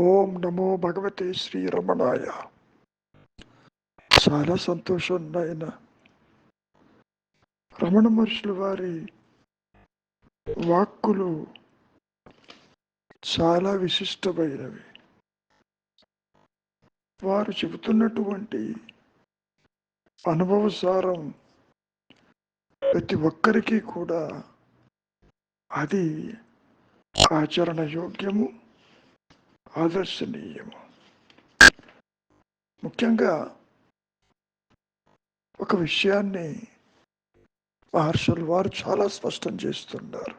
ఓం నమో భగవతే శ్రీరమణాయ. చాలా సంతోషం నాయన. రమణ మహర్షుల వారి వాక్కులు చాలా విశిష్టమైనవి. వారు చెబుతున్నటువంటి అనుభవసారం ప్రతి ఒక్కరికి కూడా అది ఆచరణ యోగ్యము, ఆదర్శనీయము. ముఖ్యంగా ఒక విషయాన్ని మహర్షులు వారు చాలా స్పష్టం చేస్తున్నారు.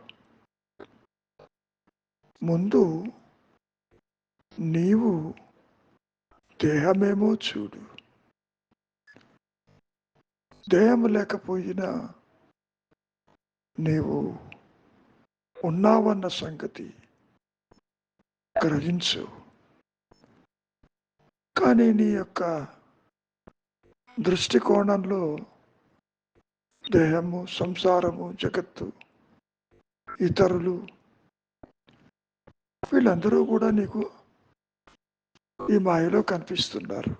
ముందు నీవు దేహమేమో చూడు, దేహం లేకపోయినా నీవు ఉన్నావన్న సంగతి గ్రహించు. కానీ నీ యొక్క దృష్టికోణంలో దేహము, సంసారము, జగత్తు, ఇతరులు వీళ్ళందరూ కూడా నీకు ఈ మాయలో కనిపిస్తున్నారు.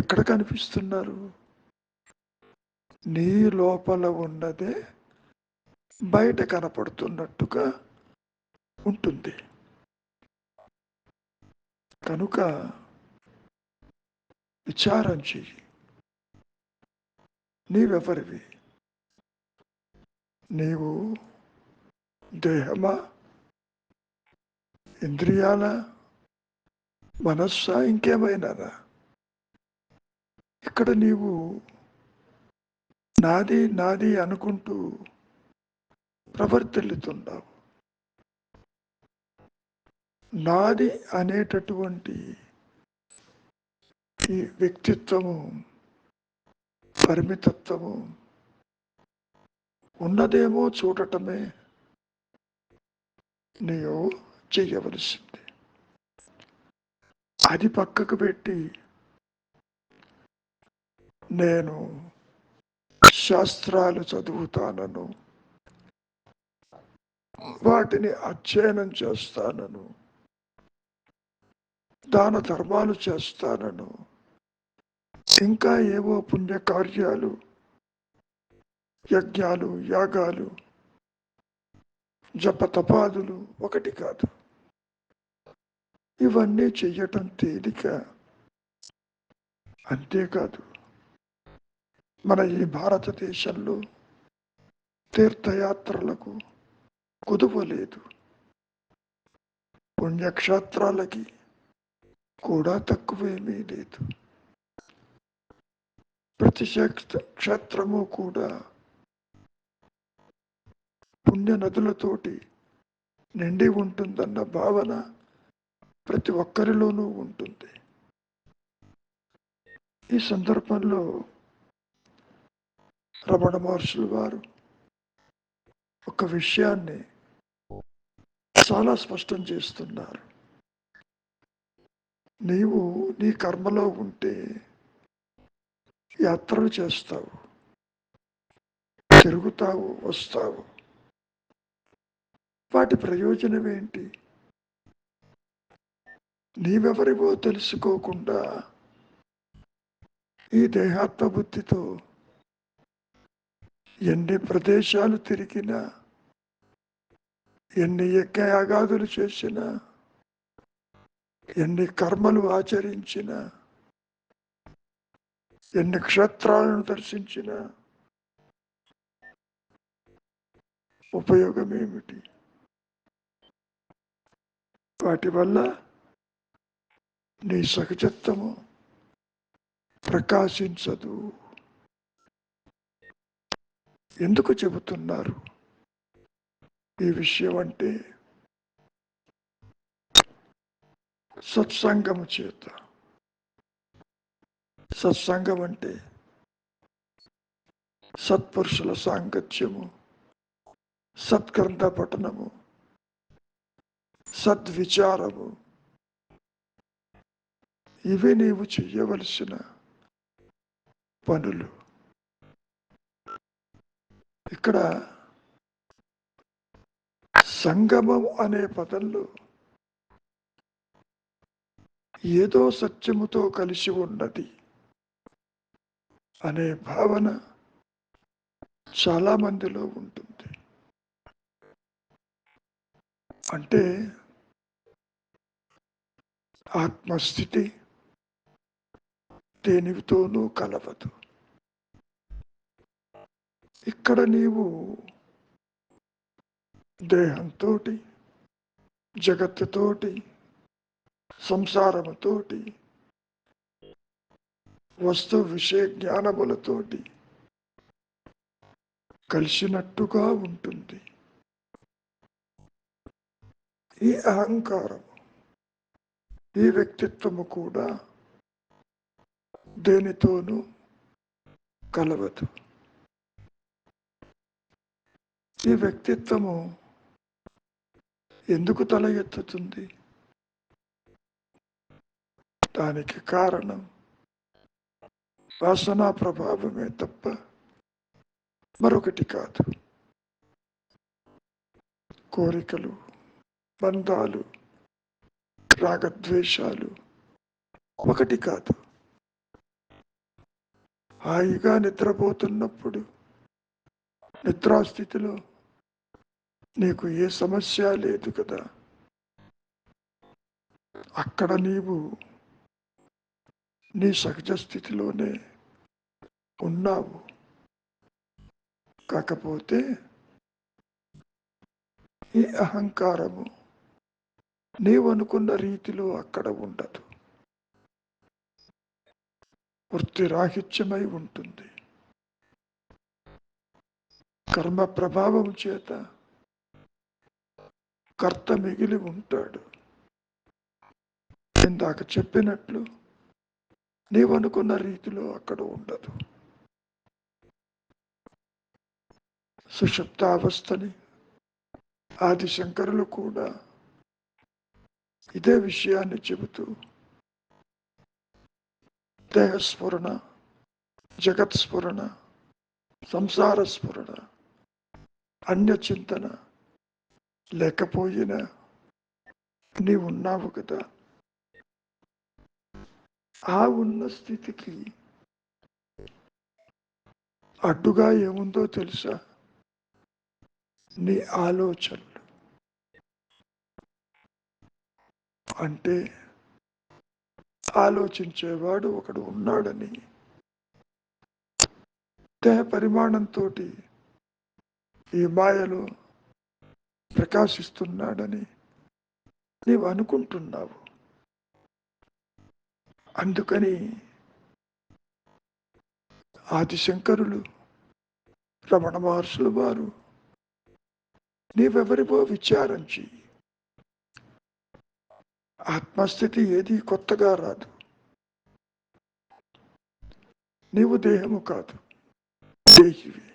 ఎక్కడ కనిపిస్తున్నారు? నీ లోపల ఉన్నదే బయట కనపడుతున్నట్టుగా ఉంటుంది. కనుక విచారం చెయ్యి. నీవెవరివి? నీవు దేహమా, ఇంద్రియాల, మనస్సా, ఇంకేమైనారా? ఇక్కడ నీవు నాది నాది అనుకుంటూ ప్రవర్తిల్లుతున్నావు. నాది అనేటటువంటి ఈ వ్యక్తిత్వము, పరిమితత్వము ఉన్నదేమో చూడటమే నీవు చెయ్యవలసింది. అది పక్కకు పెట్టి నేను శాస్త్రాలు చదువుతానను, వాటిని అధ్యయనం చేస్తానను, దాన ధర్మాలు చేస్తానను, ఇంకా ఏవో పుణ్యకార్యాలు, యజ్ఞాలు, యాగాలు, జపతపాదులు ఒకటి కాదు, ఇవన్నీ చెయ్యటం తేలిక. అంతేకాదు, మన ఈ భారతదేశంలో తీర్థయాత్రలకు కుదువ లేదు, పుణ్యక్షేత్రాలకి కూడా తక్కువేమీ లేదు. ప్రతి క్షేత్రము కూడా పుణ్య నదులతోటి నిండి ఉంటుందన్న భావన ప్రతి ఒక్కరిలోనూ ఉంటుంది. ఈ సందర్భంలో రమణ మహర్షులు వారు ఒక విషయాన్ని చాలా స్పష్టం చేస్తున్నారు. నీవు నీ కర్మలో ఉంటే యాత్రలు చేస్తావు, తిరుగుతావు, వస్తావు. వాటి ప్రయోజనం ఏంటి? నీవెవరివో తెలుసుకోకుండా ఈ దేహాత్మ బుద్ధితో ఎన్ని ప్రదేశాలు తిరిగినా, ఎన్ని యజ్ఞయాగాదులు చేసినా, ఎన్ని కర్మలు ఆచరించినా, ఎన్ని క్షేత్రాలను దర్శించినా ఉపయోగం ఏమిటి? వాటి వల్ల నీ సహజత్వము ప్రకాశించదు. ఎందుకు చెబుతున్నారు ఈ విషయం అంటే, సత్సంగము చేత. సత్సంగం అంటే సత్పురుషుల సాంగత్యము, సత్గ్రంథ పఠనము, సద్విచారము. ఇవి నీవు చెయ్యవలసిన పనులు. ఇక్కడ సంగమం అనే పదంలో ఏదో సత్యముతో కలిసి ఉన్నది అనే భావన చాలా మందిలో ఉంటుంది. అంటే ఆత్మస్థితి దేనితోనూ కలవదు. ఇక్కడ నీవు దేహంతోటి, జగత్తుతోటి, సంసారముతోటి, వస్తు విషయ జ్ఞానములతోటి కలిసినట్టుగా ఉంటుంది. ఈ అహంకారం, ఈ వ్యక్తిత్వము కూడా దేనితోనూ కలవదు. ఈ వ్యక్తిత్వము ఎందుకు తల ఎత్తుతుంది? దానికి కారణం వాసనా ప్రభావమే తప్ప మరొకటి కాదు. కోరికలు, బంధాలు, రాగద్వేషాలు ఒకటి కాదు. హాయిగా నిద్రపోతున్నప్పుడు నిద్రాస్థితిలో నీకు ఏ సమస్య లేదు కదా. అక్కడ నీవు నీ సహజ స్థితిలోనే ఉన్నావు. కాకపోతే ఈ అహంకారము నీవనుకున్న రీతిలో అక్కడ ఉండదు. వృత్తిరాహిత్యమై ఉంటుంది. కర్మ ప్రభావం చేత కర్త మిగిలి ఉంటాడు. ఇందాక చెప్పినట్లు నీవనుకున్న రీతిలో అక్కడ ఉండదు. సుషుప్తావస్థని ఆదిశంకరులు కూడా ఇదే విషయాన్ని చెబుతూ దేహస్ఫురణ, జగత్స్ఫురణ, సంసార స్ఫురణ, అన్యచింతన లేకపోయినా నీవున్నావు కదా. ఆ ఉన్న స్థితికి అడ్డుగా ఏముందో తెలుసా? నీ ఆలోచనలు. అంటే ఆలోచించేవాడు ఒకడు ఉన్నాడని, దేహ పరిమాణంతో ఈ మాయలో ప్రకాశిస్తున్నాడని నీవు అనుకుంటున్నావు. అందుకని ఆదిశంకరులు, రమణ మహర్షుల వారు నీవెవరివో విచారించి, ఆత్మస్థితి ఏది కొత్తగా రాదు. నీవు దేహము కాదు, దేహివి.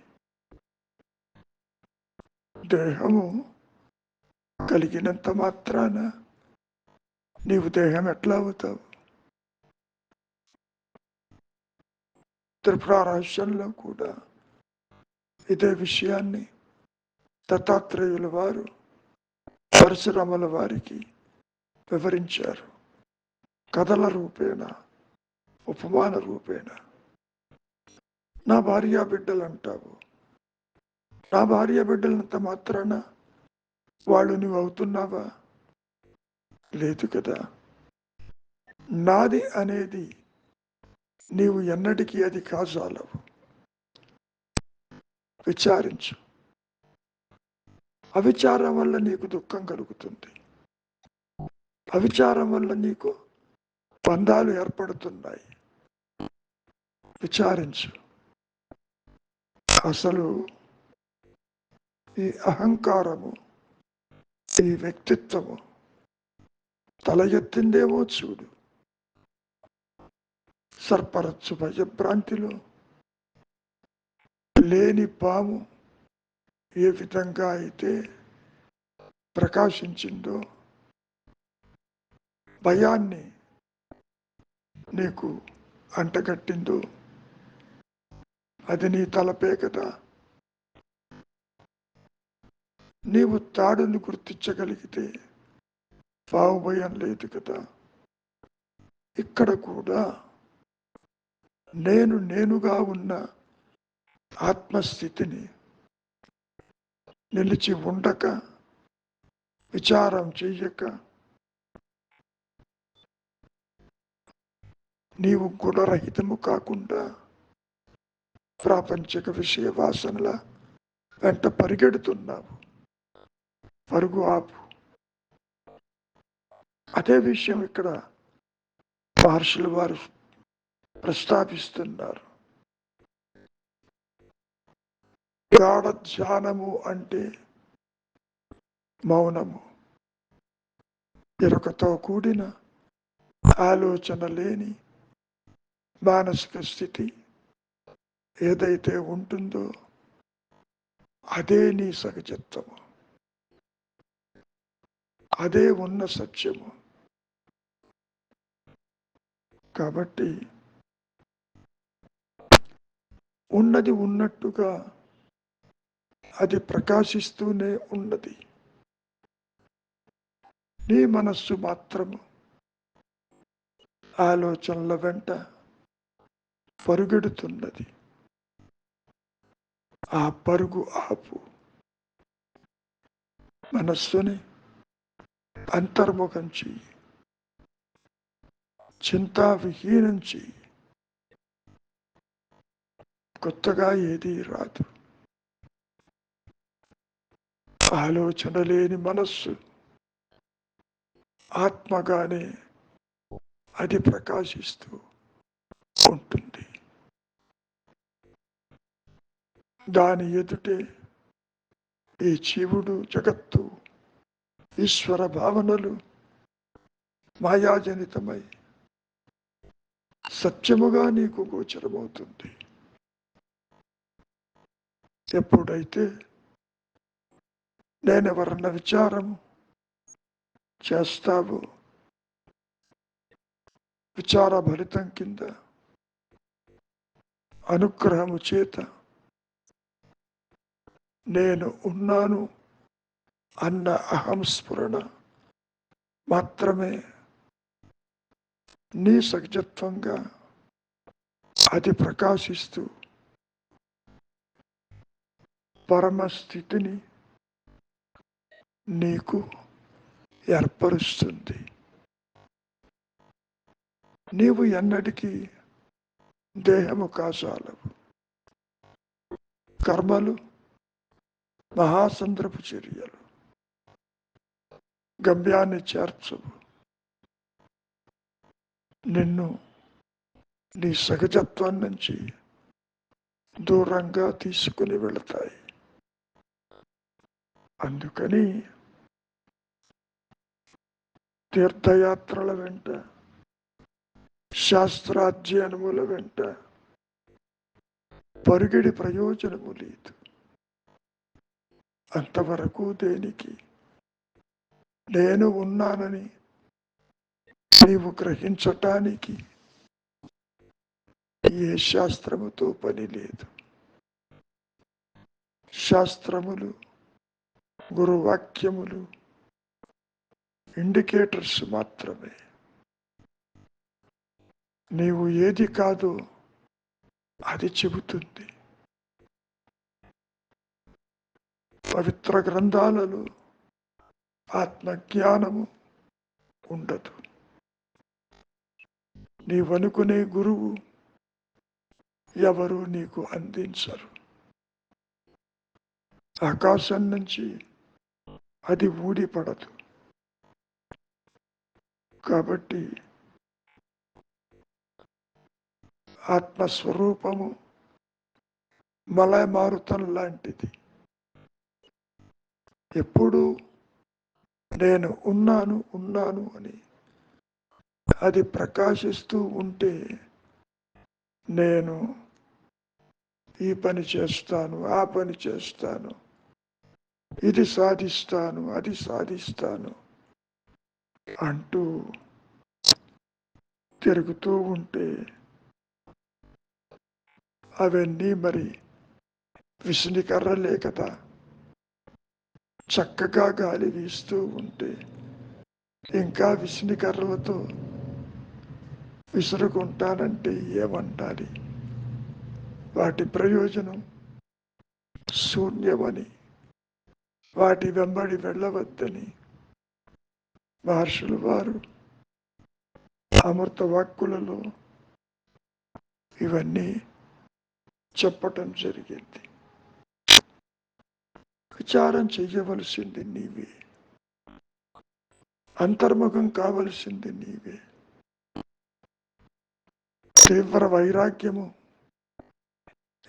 దేహము కలిగినంత మాత్రాన నీవు దేహం ఎట్లా అవుతావు? త్రిపుర రహస్యంలో కూడా ఇదే విషయాన్ని దత్తాత్రేయుల వారు పరశురాముల వారికి వివరించారు. కథల రూపేణ, ఉపమాన రూపేణ. నా భార్య బిడ్డలు అంటావు. నా భార్య బిడ్డలంత మాత్రాన వాళ్ళు నువ్వు అవుతున్నావా? లేదు కదా. నాది అనేది నీవు ఎన్నటికీ అది కాజాలవు. విచారించు. అవిచారం వల్ల నీకు దుఃఖం కలుగుతుంది. అవిచారం వల్ల నీకు బంధాలు ఏర్పడుతున్నాయి. విచారించు. అసలు ఈ అహంకారము, ఈ వ్యక్తిత్వము తల ఎత్తిందేమో చూడు. సర్పరచ్చు భయభ్రాంతిలో లేని పాము ఏ విధంగా అయితే ప్రకాశించిందో, భయాన్ని నీకు అంటగట్టిందో, అది నీ తలపే కదా. నీవు తాడుని గుర్తించగలిగితే పావు భయం లేదు కదా. ఇక్కడ కూడా నేనుగా ఉన్న ఆత్మస్థితిని నిలిచి ఉండక, విచారం చెయ్యక, నీవు గుణరహితము కాకుండా ప్రాపంచిక విషయ వాసనల వెంట పరిగెడుతున్నావు. పరుగు ఆపు. అదే విషయం ఇక్కడ మహర్షులు వారు ప్రస్తాపిస్తున్నారు. గాఢ ధ్యానము అంటే మౌనము, ఎరుకతో కూడిన ఆలోచన లేని మానసిక స్థితి ఏదైతే ఉంటుందో అదే నీ సహజత్వము, అదే ఉన్న సత్యము. కాబట్టి ఉన్నది ఉన్నట్టుగా అది ప్రకాశిస్తూనే ఉన్నది. నీ మనస్సు మాత్రము ఆలోచనల వెంట పరుగెడుతున్నది. ఆ పరుగు ఆపు. మనస్సుని అంతర్ముఖం చెయ్యి, చింతావిహీనం చెయ్యి. కొత్తగా ఏదీ రాదు. ఆలోచన లేని మనస్సు ఆత్మగానే అది ప్రకాశిస్తూ ఉంటుంది. దాని ఎదుటే ఈ జీవుడు, జగత్తు, ఈశ్వర భావనలు మాయాజనితమై సత్యముగా నీకు గోచరమవుతుంది. ఎప్పుడైతే నేనెవరన్న విచారం చేస్తావో, విచారభరితం కింద అనుగ్రహము చేత నేను ఉన్నాను అన్న అహంస్ఫురణ మాత్రమే నీ సహజత్వంగా అది ప్రకాశిస్తూ పరమస్థితిని నీకు ఏర్పరుస్తుంది. నీవు ఎన్నటికీ దేహము కాసాలవు. కర్మలు మహాసంద్రపు చర్యలు గమ్యాన్ని చేర్చవు. నిన్ను నీ సహజత్వం నుంచి దూరంగా తీసుకుని వెళతాయి. అందుకని తీర్థయాత్రల వెంట, శాస్త్రాధ్యయనముల వెంట పరుగిడి ప్రయోజనము లేదు. అంతవరకు దేనికి? నేను ఉన్నానని నీవు గ్రహించటానికి ఏ శాస్త్రముతో పని లేదు. శాస్త్రములు, గురువాక్యములు ఇండికేటర్స్ మాత్రమే. నీవు ఏది కాదో అది చెబుతుంది. పవిత్ర గ్రంథాలలో ఆత్మజ్ఞానము ఉండదు. నీవనుకునే గురువు ఎవరు నీకు అందించరు. ఆకాశం నుంచి అది ఊడిపడదు. కాబట్టి ఆత్మస్వరూపము మలయమారుతం లాంటిది. ఎప్పుడు నేను ఉన్నాను అని అది ప్రకాశిస్తూ ఉంటే, నేను ఈ పని చేస్తాను, ఆ పని చేస్తాను, ఇది సాధిస్తాను, అది సాధిస్తాను అంటూ తిరుగుతూ ఉంటే అవన్నీ మరి విసునికర్రలే కదా. చక్కగా గాలి వీస్తూ ఉంటే ఇంకా విసునికర్రలతో విసురుకుంటానంటే ఏమంటాలి? వాటి ప్రయోజనం శూన్యమని, వాటి వెంబడి వెళ్ళవద్దని మహర్షులు వారు అమృత వాక్కులలో ఇవన్నీ చెప్పటం జరిగింది. విచారం చెయ్యవలసింది నీవే, అంతర్ముఖం కావలసింది నీవే. తీవ్ర వైరాగ్యము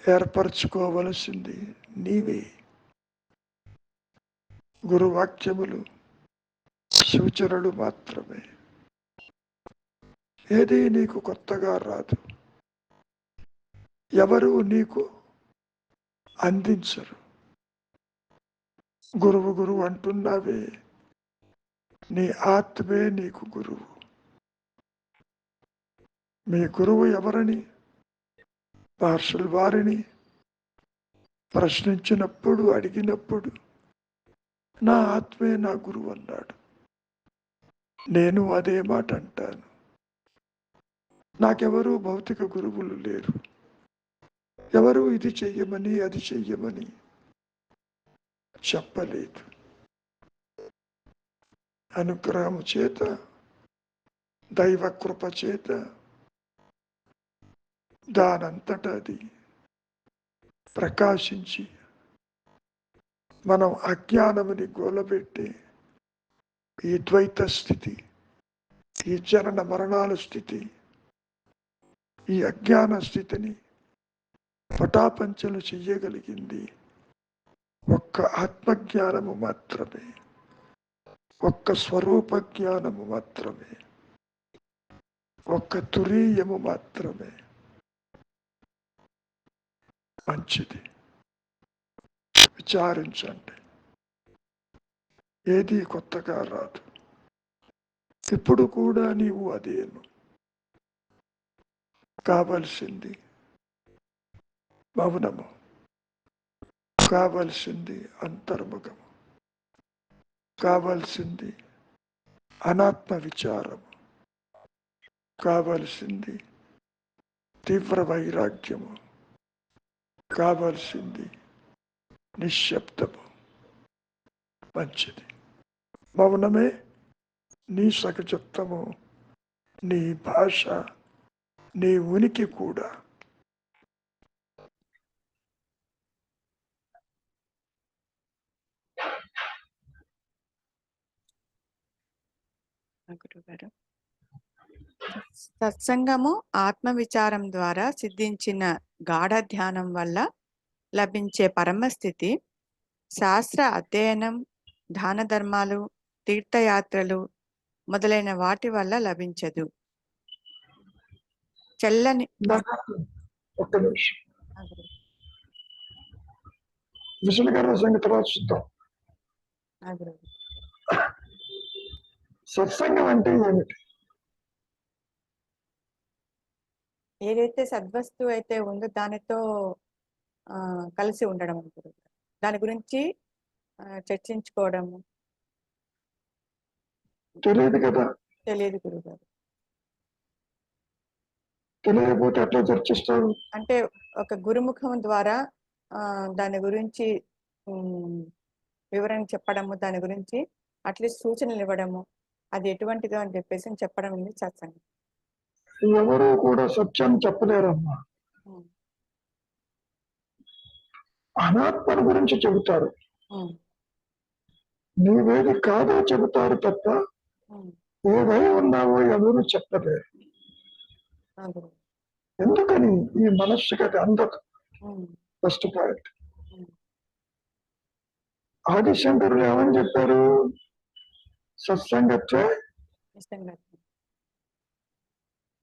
ఏర్పరచుకోవలసింది నీవే. గురువాక్యములు సూచనలు మాత్రమే. ఏది నీకు కొత్తగా రాదు, ఎవరు నీకు అందించరు. గురువు గురువు అంటున్నావే, నీ ఆత్మే నీకు గురువు. మీ గురువు ఎవరని మహర్షులు వారిని ప్రశ్నించినప్పుడు, అడిగినప్పుడు నా ఆత్మే నా గురువు అన్నాడు. నేను అదే మాట అంటాను. నాకెవరూ భౌతిక గురువులు లేరు. ఎవరు ఇది చెయ్యమని అది చెయ్యమని చెప్పలేదు. అనుగ్రహము చేత, దైవ కృప చేత దానంతట అది ప్రకాశించి మనం అజ్ఞానముని గోలబెట్టి ఈ ద్వైత స్థితి, ఈ జనన మరణాల స్థితి, ఈ అజ్ఞాన స్థితిని పటాపంచలు చెయ్యగలిగింది ఒక్క ఆత్మజ్ఞానము మాత్రమే, ఒక్క స్వరూప జ్ఞానము మాత్రమే, ఒక్క తురీయము మాత్రమే. మంచిది, విచారించండి. ఏది కొత్తగా రాదు. ఇప్పుడు కూడా నీవు అదేను. కావలసింది మౌనము, కావలసింది అంతర్ముఖము, కావలసింది అనాత్మ విచారము, కావలసింది తీవ్ర వైరాగ్యము, కావలసింది నిశ్శబ్దము. మంచిది. మౌనమే నీ సహజత్వము, నీ భాష, నీ ఉనికి కూడా. గురుగారు, సత్సంగము ఆత్మ విచారం ద్వారా సిద్ధించిన గాఢ ధ్యానం వల్ల లభించే పరమస్థితి శాస్త్ర అధ్యయనం, దాన ధర్మాలు, తీర్థయాత్రలు మొదలైన వాటి వల్ల లభించదు. చెల్లని ఒక్క నిమిషం, విష్ణు గారి సంగతి తర్వాత చూద్దాం. సత్సంగం అంటే ఏమిటి? ఏదైతే సద్వస్తువు అయితే ఉందో దానితో కలిసి ఉండడం ఉంటుంది. దాని గురించి చర్చించుకోవడము. తెలియదు కదా. తెలియదు గురుగారు. తెలియకపోతే ఎట్లా చర్చిస్తారు? అంటే ఒక గురుముఖం ద్వారా దాని గురించి వివరణ చెప్పడము, దాని గురించి అట్లీస్ట్ సూచనలు ఇవ్వడము, అది ఎటువంటిదో అని చెప్పేసి చెప్పడం ఉంది సత్సంగం. ఎవరు కూడా సత్యం చెప్పలేరమ్మా. అనాత్మల గురించి చెబుతారు, నీవేది కాదో చెబుతారు తప్ప ఏదై ఉన్నావో ఎవరు చెప్పలేరు. ఎందుకని? ఈ మనస్సుకి అది అందదు. First point. ఆదిశంకరులు ఏమని చెప్పారు? సత్సంగత్వే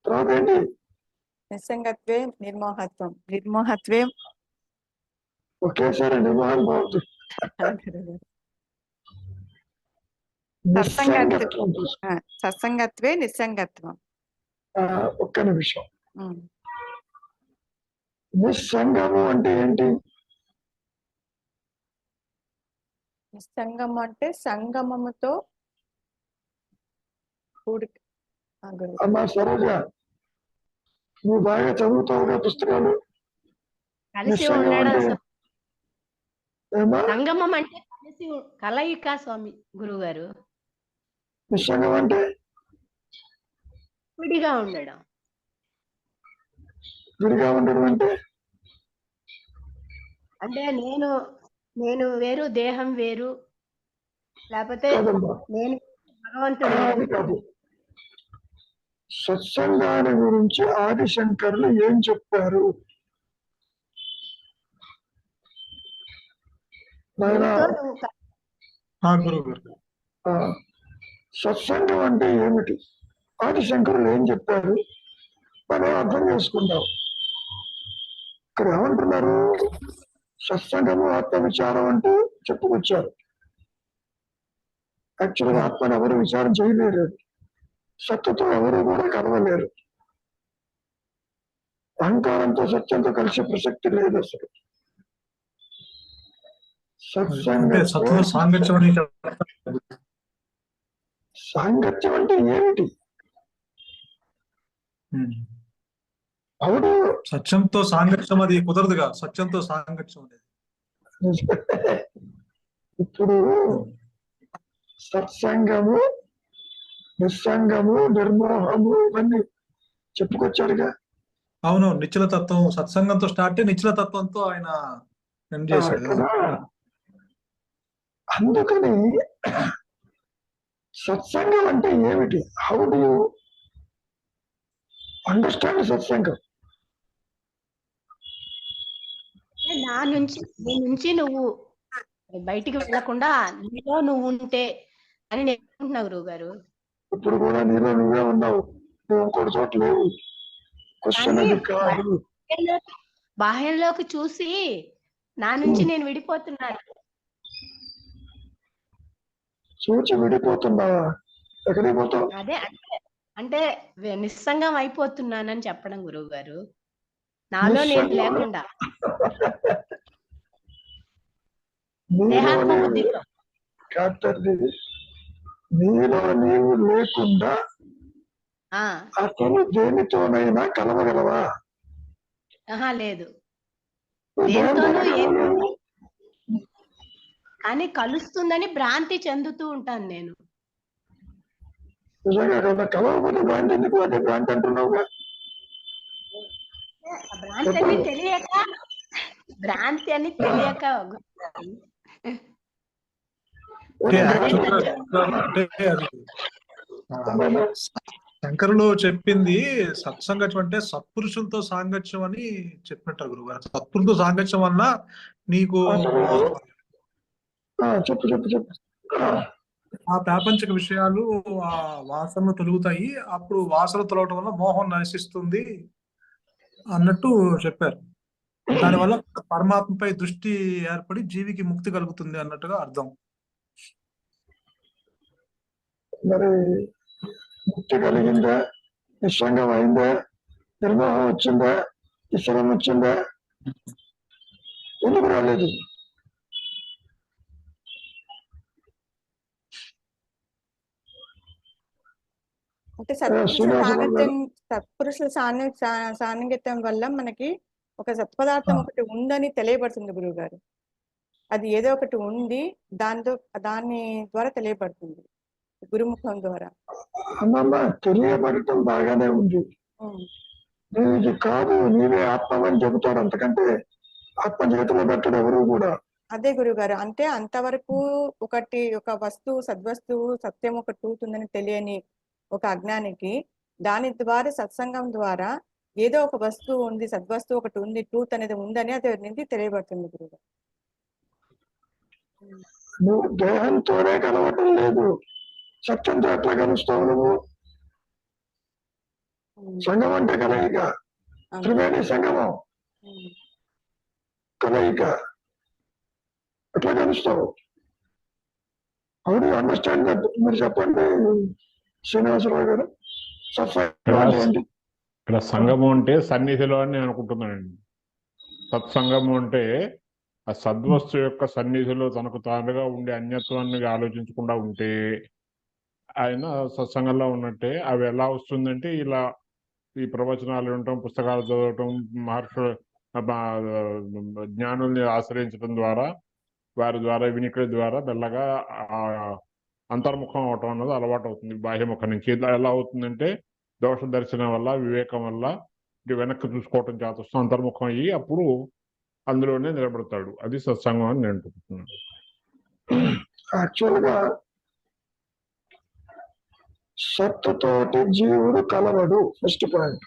రాదండి. నిస్సంగత్వే నిర్మోహత్వం. నిర్మోహత్వే ఒకేసారి నిర్మోహం బాగుంది. సత్సంగత్వే నిస్సంగత్వం. ఒక్క నిమిషం. నిస్సంగము అంటే ఏంటి? నిస్సంగము అంటే సంగమముతో కూడి. అమ్మా సరోజ, నువ్వు బాగా చదువుతావుగా పుస్తకాలు. కలిసి నిశ్చయం ఉండడం అంటే స్వామి. ఏమా? సంగమం అంటే కలిసి కలయిక స్వామి గురువుగారు. నిశ్చయం అంటే విడిగా ఉండడం. విడిగా ఉండడం అంటే అంటే నేను వేరు, దేహం వేరు, లేకపోతే కాదమ్మా, నేను భగవంతుడు అది వేరు. కాదు. సత్సంగాన్ని గురించి ఆదిశంకర్లు ఏం చెప్పారు? నాయనా, నీతో నువ్వు గురువు గారు. సత్సంగం అంటే ఏమిటి? ఆదిశంకరులు ఏం చెప్పారు? మనం అర్థం చేసుకుందాం. ఇక్కడ ఏమంటున్నారు? సత్సంగము ఆత్మ విచారం అంటూ చెప్పుకొచ్చారు. యాక్చువల్గా ఆత్మను ఎవరు విచారం చేయలేరు, సత్తుతో ఎవరు కూడా కలవలేరు. అహంకారంతో సత్యంతో కలిసే ప్రసక్తి లేదు అసలు. అంటే సత్తులో సాంగత్యం అని సాంగత్యం అంటే ఏమిటి? అవును, సత్యంతో సాంగత్యం అది కుదరదుగా. సత్యంతో సాంగత్యం అనేది ఇప్పుడు సత్సంగము, నిస్సంగము, నిర్మోహము ఇవన్నీ చెప్పుకొచ్చారుగా. అవును, నిశ్చల తత్వం సత్సంగంతో స్టార్ట్ అయ్యి నిశ్చల తత్వంతో ఆయన ఎండ్ చేశాడు కదా. అందుకని సత్సంగం అంటే ఏమిటి? హౌ డు యూ అండర్స్టాండ్ సత్సంగం? నీ నుంచి నువ్వు బయటికి వెళ్ళకుండా నీలో నువ్వు ఉంటే అని నేను అనుకుంటున్నా గురువు గారు. ఇప్పుడు కూడా నీలో నువ్వే ఉన్నావు, నువ్వు ఇంకోటి చోట లేవు. క్వశ్చన్ అది కాదు. బాహ్యంలోకి చూసి నా నుంచి నేను విడిపోతున్నాను. చూచి విడిపోతున్నావా? ఎక్కడికి పోతావు? అదే అంటే నిస్సంగం అయిపోతున్నానని చెప్పడం గురువు గారు. నాలో నేను లేకుండా దేహాత్మ బుద్ధితో. నీలో నీవు లేకుండా అసలు దేనితోనైనా కలవగలవా? లేదు, దేనితోనూ ఏమి, కానీ కలుస్తుందని భ్రాంతి చెందుతూ ఉంటాను నేను. నిజంగా కదా, కలవకపోతే భ్రాంతి ఎందుకు? అదే భ్రాంతి అంటున్నావుగా. భ్రాంతి అని తెలియక శంకరులు చెప్పింది సత్సంగత్యం అంటే సత్పురుషులతో సాంగత్యం అని చెప్పినట్టు గురుగారు. సత్పురులతో సాంగత్యం వల్ల నీకు చెప్పు చెప్పు చెప్పు ఆ ప్రాపంచిక విషయాలు ఆ వాసనలు తొలుగుతాయి. అప్పుడు వాసన తొలగటం వల్ల మోహం నశిస్తుంది అన్నట్టు చెప్పారు. దానివల్ల పరమాత్మపై దృష్టి ఏర్పడి జీవికి ముక్తి కలుగుతుంది అన్నట్టుగా అర్థం. మరి ముక్తి కలిగిందా? నిస్సంగం అయిందా? నిర్మోహం వచ్చిందా? ఇసరం వచ్చిందా? ఎందుకు రాలేదు? అంటే సత్పురుషుల సాన్నిధ్యం వల్ల మనకి ఒక సత్పదార్థం ఒకటి ఉందని తెలియబడుతుంది గురువు గారు. అది ఏదో ఒకటి ఉంది, దాని ద్వారా తెలియబడుతుంది గురుముఖం ద్వారా. అమ్మమ్మ, తెలియబడటం బాగానే ఉంది. ఇది కాదు, నీవే ఆత్మ అని చెబుతాడు. అంతకంటే ఆత్మ చేతిలో పెట్టడు ఎవరు కూడా. అదే గురువు గారు, అంటే అంతవరకు ఒక వస్తువు, సద్వస్తువు, సత్యం ఒకటి ఉంటుందని తెలియని ఒక అజ్ఞానికి దాని ద్వారా, సత్సంగం ద్వారా ఏదో ఒక వస్తువు ఉంది, సద్వస్తువు ఒకటి ఉంది, ట్రూత్ అనేది ఉందని అది నుంచి తెలియబడుతుంది గురువు. నువ్వు దేహంతోనే కలవటం లేదు, సత్యంతో ఎట్లా కలుస్తావు నువ్వు? సంగం అంటే కలయిక, త్రివేణి సంగమం, కలయిక. ఎట్లా కలుస్తావు? How do you understand that? మీరు చెప్పండి శ్రీనివాసరావు గారు. ఇక్కడ సంగమం అంటే సన్నిధిలో అని నేను అనుకుంటున్నానండి. సత్సంగము అంటే ఆ సద్వస్తు యొక్క సన్నిధిలో తనకు తానుగా ఉండే అన్యత్వాన్ని ఆలోచించకుండా ఉంటే ఆయన సత్సంగంలో ఉన్నట్టే. అవి ఎలా వస్తుందంటే ఇలా ఈ ప్రవచనాలు వినటం, పుస్తకాలు చదవటం, మహర్షుల జ్ఞానుల్ని ఆశ్రయించడం ద్వారా, వారి ద్వారా వినికిడి ద్వారా మెల్లగా అంతర్ముఖం అవటం అన్నది అలవాటు అవుతుంది బాహ్యముఖం నుంచి. ఇలా ఎలా అవుతుందంటే దోష దర్శనం వల్ల, వివేకం వల్ల, ఇటు వెనక్కి చూసుకోవటం చేత వస్తుంది, అంతర్ముఖం అయ్యి అప్పుడు అందులోనే నిలబడతాడు. అది సత్సంగం అని నేను అనుకుంటున్నాను. యాక్చువల్గా సత్తుతోటి జీవుడు కలవడు. First point.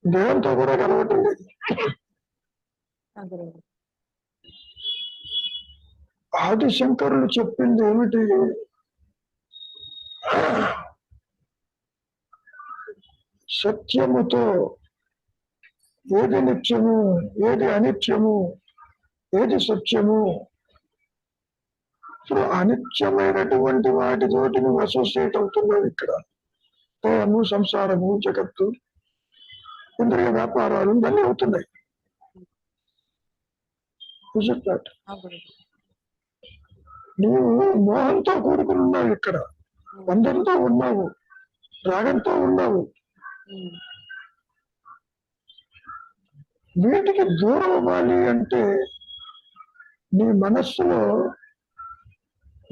దేవంతో కూడా కలవటం లేదు. గురువు ఆదిశంకరులు చెప్పింది ఏమిటి? సత్యముతో ఏది నిత్యము, ఏది అనిత్యము, ఏది సత్యము. సో అనిత్యమైనటువంటి వాటితోటి నువ్వు అసోసియేట్ అవుతున్నావు. ఇక్కడ దేహము, సంసారము, జగత్తు, ఇంద్రియ వ్యాపారాలు ఇవన్నీ అవుతున్నాయి. చెప్పాడు నీవు మోహంతో కూడుకుని ఉన్నావు, ఇక్కడ బంధంతో ఉన్నావు, రాగంతో ఉన్నావు. వీటికి దూరం అవ్వాలి అంటే నీ మనస్సులో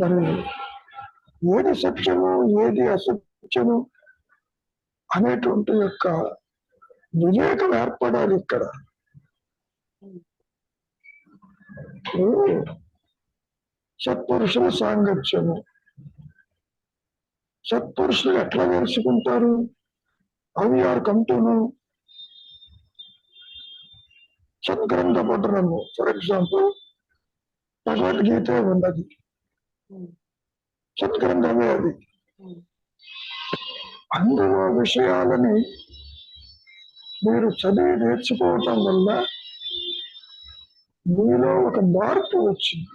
మరి ఏది సత్యము, ఏది అసత్యము అనేటువంటి యొక్క వివేకం ఏర్పడాలి. ఇక్కడ సత్పురుషుల సాంగత్యము. సత్పురుషులు ఎట్లా తెలుసుకుంటారు? అవి ఆర్ కంటూను సద్గ్రంథ పఠనము. ఫర్ ఎగ్జాంపుల్ భగవద్గీత ఉన్నది, సద్గ్రంథమే అది. అందులో విషయాలని మీరు చదివి నేర్చుకోవటం వల్ల మీలో ఒక మార్పు వచ్చింది.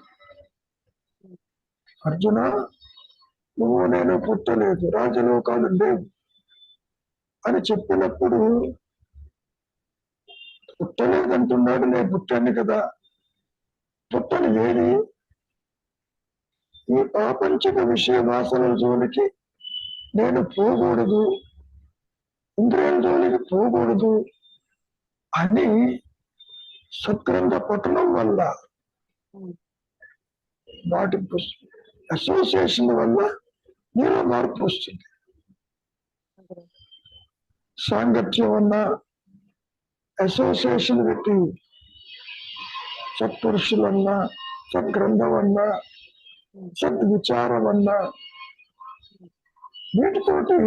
అర్జున, నువ్వు నేను పుట్టలేదు, రాజలోకాలు లేవు అని చెప్పినప్పుడు పుట్టలేదంటున్నాడు. నేను పుట్టాను కదా. పుట్టని ఏది? ఈ ప్రాపంచిక విషయ వాసనల జోలికి నేను పోకూడదు, ఇంద్రియాల జోలికి పోకూడదు అని సత్గ్రంథ పఠనం వల్ల, వాటి అసోసియేషన్ వల్ల మీలో మార్పు వస్తుంది. సాంగత్యం అన్నా, అసోసియేషన్ పెట్టి సత్పురుషులన్నా, సద్గ్రంథం అన్నా, సద్విచారం అన్నా, వీటితోటి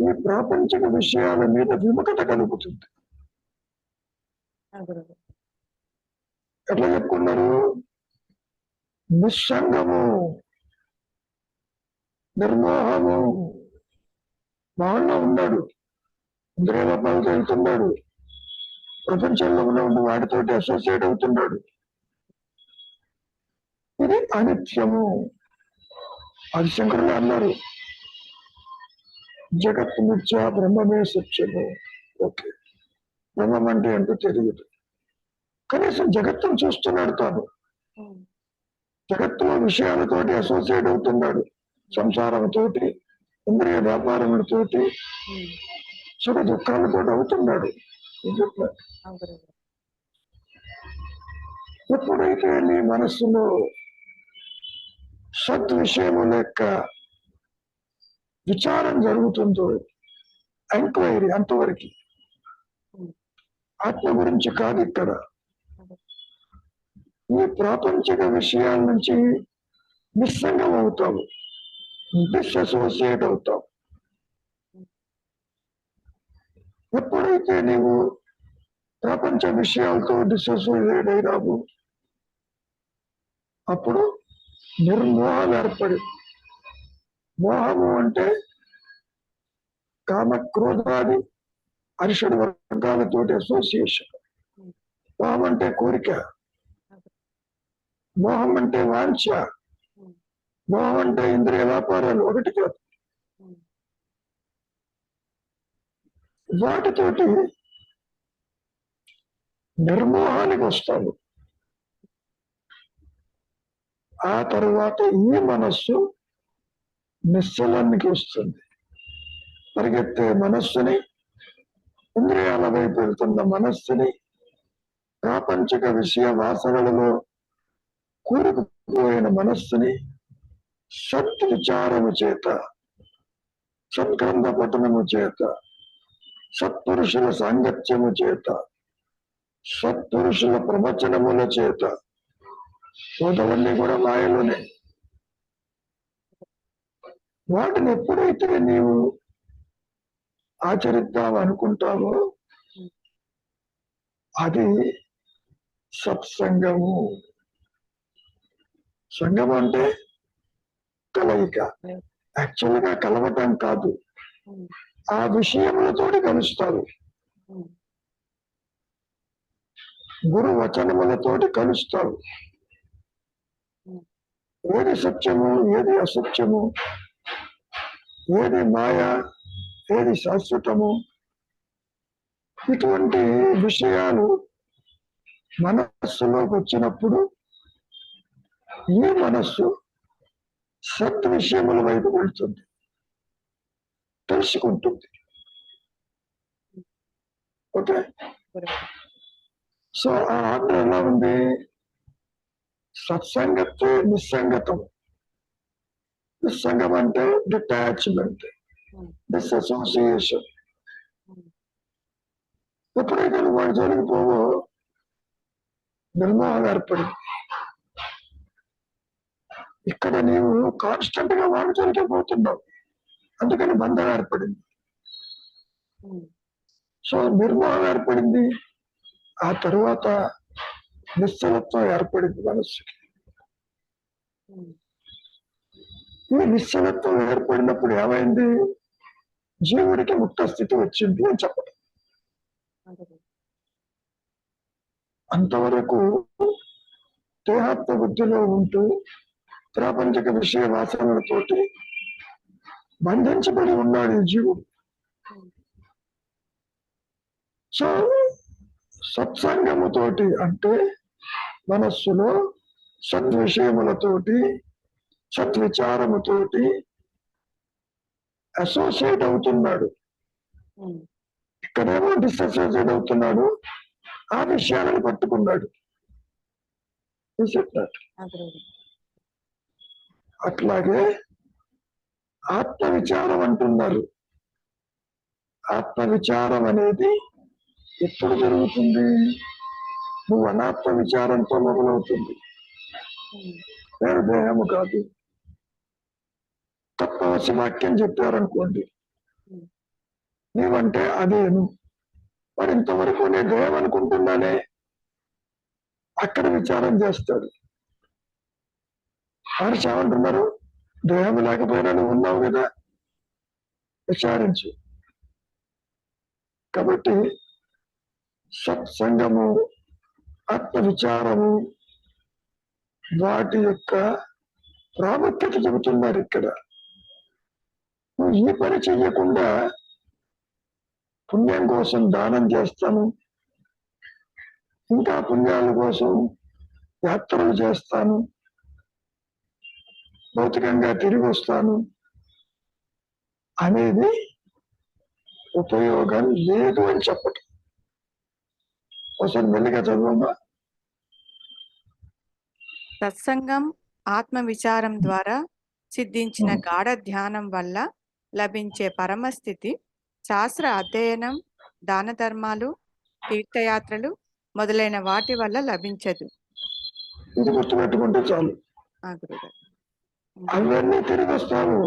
ఈ ప్రాపంచిక విషయాల మీద విముఖత కలుగుతుంది. ఎట్లా చెప్పుకున్నారు? నిస్సంగము, నిర్మోహము. బాగా ఉన్నాడు, ఇంద్రియ వ్యాపారాలు వెళ్తున్నాడు, ప్రపంచంలో ఉన్న వాటితోటి అసోసియేట్ అవుతున్నాడు. ఇది అనిత్యము. ఆదిశంకరులు అన్నారు, జగత్ మిథ్య, బ్రహ్మమే సత్యము. ఓకే, బ్రహ్మం అంటే ఏంటో తెలియదు, కనీసం జగత్తును చూస్తున్నాడు తాను. జగత్తులో విషయాలతోటి అసోసియేట్ అవుతున్నాడు, సంసారంతోటి, ఇంద్రియ వ్యాపారములతోటి, సుఖ దుఃఖాలతో అవుతున్నాడు. ఎప్పుడైతే నీ మనస్సులో సద్విషయముల యొక్క విచారం జరుగుతుందో, ఎంక్వైరీ అంతవరకు, ఆత్మ గురించి కాదు. ఇక్కడ ఈ ప్రాపంచిక విషయాల నుంచి నిస్సంగం అవుతావు, డిస్అసోసియేట్ అవుతావు. ఎప్పుడైతే నీవు ప్రపంచ విషయాలతో డిస్అసోసియేట్ అయినావు, అప్పుడు నిర్మోహం ఏర్పడి, మోహము అంటే కామ క్రోధాది అరిషడ్ వర్గాలతోటి అసోసియేషన్. మోహం అంటే కోరిక, మోహం అంటే వాంఛ, మోహం అంటే ఇంద్రియ వ్యాపారాలు. ఒకటి కాదు, వాటితోటి నిర్మోహానికి వస్తావు. ఆ తర్వాత ఈ మనస్సు నిశ్చలానికి వస్తుంది. పరిగెత్తే మనస్సుని, ఇంద్రియాల వైపు వెళ్తున్న మనస్సుని, ప్రాపంచిక విషయ వాసనలలో కూరుకుపోయిన మనస్సుని సద్విచారము చేత, సద్గ్రంథ పఠనము చేత, సత్పురుషుల సాంగత్యము చేత, సత్పురుషుల ప్రవచనముల చేత, మొదలన్నీ కూడా మాయలోనే. వాటిని ఎప్పుడైతే నీవు ఆచరిద్దాం అనుకుంటావో అది సత్సంగము. సంగమం అంటే కలయిక. యాక్చువల్ గా కలవటం కాదు, ఆ విషయములతోటి కలుస్తారు. గురు వచనములతోటి కలుస్తారు. ఏది సత్యము, ఏది అసత్యము, ఏది మాయ, ఏది శాశ్వతము, ఇటువంటి విషయాలు మనస్సులోకి వచ్చినప్పుడు ఈ మనస్సు సత్ విషయముల వైపు వెళ్తుంది, తెలుసుకుంటుంది. ఓకే, సో ఆ ఆర్డర్ ఎలా ఉంది? సత్సంగత్తే నిస్సంగతం. నిస్సంగం అంటే డిటాచ్మెంట్, డిస్అసోసియేషన్. ఎప్పుడైతే నువ్వు వాడి జోలికి పోవో నిర్మోహం ఏర్పడింది. ఇక్కడ నీవు కాన్స్టెంట్ గా వాడి జోలికి పోతున్నావు, అందుకని బంధం ఏర్పడింది. సో నిర్మోహం ఏర్పడింది, ఆ తరువాత నిశ్చలత్వం ఏర్పడింది మనస్సుకి. ఈ నిశ్చలత్వం ఏర్పడినప్పుడు ఏమైంది? జీవుడికి ముక్త స్థితి వచ్చింది అని చెప్పడం. అంతవరకు దేహాత్మ బుద్ధిలో ఉంటూ ప్రాపంచిక విషయ వాసనలతోటి బంధించబడి ఉన్నాడు ఈ జీవుడు. సో సత్సంగముతోటి అంటే మనస్సులో సద్విషయములతోటి, సద్విచారముతోటి అసోసియేట్ అవుతున్నాడు. ఇక్కడేమో డిస్అసోసియేట్ అవుతున్నాడు, ఆ విషయాలను పట్టుకున్నాడు. అట్లాగే ఆత్మ విచారం అంటున్నారు. ఆత్మ విచారం అనేది ఎప్పుడు జరుగుతుంది? నువ్వు అనాత్మ విచారంతో మొదలవుతుంది. నేను దేహము కాదు, తత్వవశ వాక్యం చెప్పారనుకోండి, నీవంటే అదేను, మరి ఇంతవరకు నేను దేహం అనుకుంటున్నానే, అక్కడ విచారం చేస్తాడు. మనిషి ఏమంటున్నారు? దేహం లేకపోయినా నువ్వు ఉన్నావు కదా, విచారించు. కాబట్టి సత్సంగము, ఆత్మ విచారము, వాటి యొక్క ప్రాముఖ్యత చెబుతున్నారు ఇక్కడ. నువ్వు ఈ పని చెయ్యకుండా పుణ్యం కోసం దానం చేస్తాను, ఇంకా పుణ్యాల కోసం యాత్రలు చేస్తాను, భౌతికంగా తిరిగి వస్తాను అనేది ఉపయోగం లేదు అని చెప్పటం. ఒకసారి మెల్లిగా చదవమ్మా. సత్సంగం ఆత్మ విచారం ద్వారా సిద్ధించిన గాఢ ధ్యానం వల్ల లభించే పరమస్థితి శాస్త్ర అధ్యయనం, దాన ధర్మాలు, తీర్థయాత్రలు మొదలైన వాటి వల్ల లభించదు. ఇది గుర్తుపెట్టుకుంటే చాలు. అవన్నీ తిరిగి వస్తావు.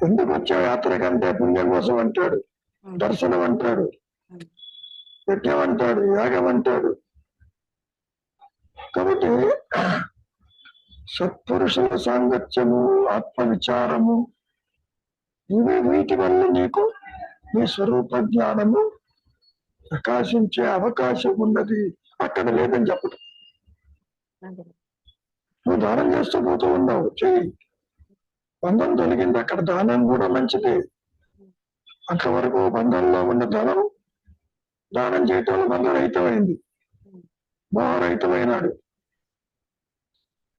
ఎందుకు వచ్చావు యాత్ర కంటే? పుణ్యం కోసం అంటాడు, దర్శనం అంటాడు, యజ్ఞం అంటాడు, యాగం అంటాడు. కాబట్టి సత్పురుషుల సాంగత్యము, ఆత్మ విచారము, ఇవి వీటి వల్ల నీకు నీ స్వరూప జ్ఞానము ప్రకాశించే అవకాశం ఉన్నది. అక్కడ లేదని చెప్పడం. నువ్వు దానం చేస్తూ పోతూ ఉన్నావు, చెయ్యి, బంధం తొలగింది. అక్కడ దానం కూడా మంచిది. అంతవరకు బంధంలో ఉన్న ధనం దానం చేయటం వల్ల బంధరహితమైంది, మోహరహితమైనాడు.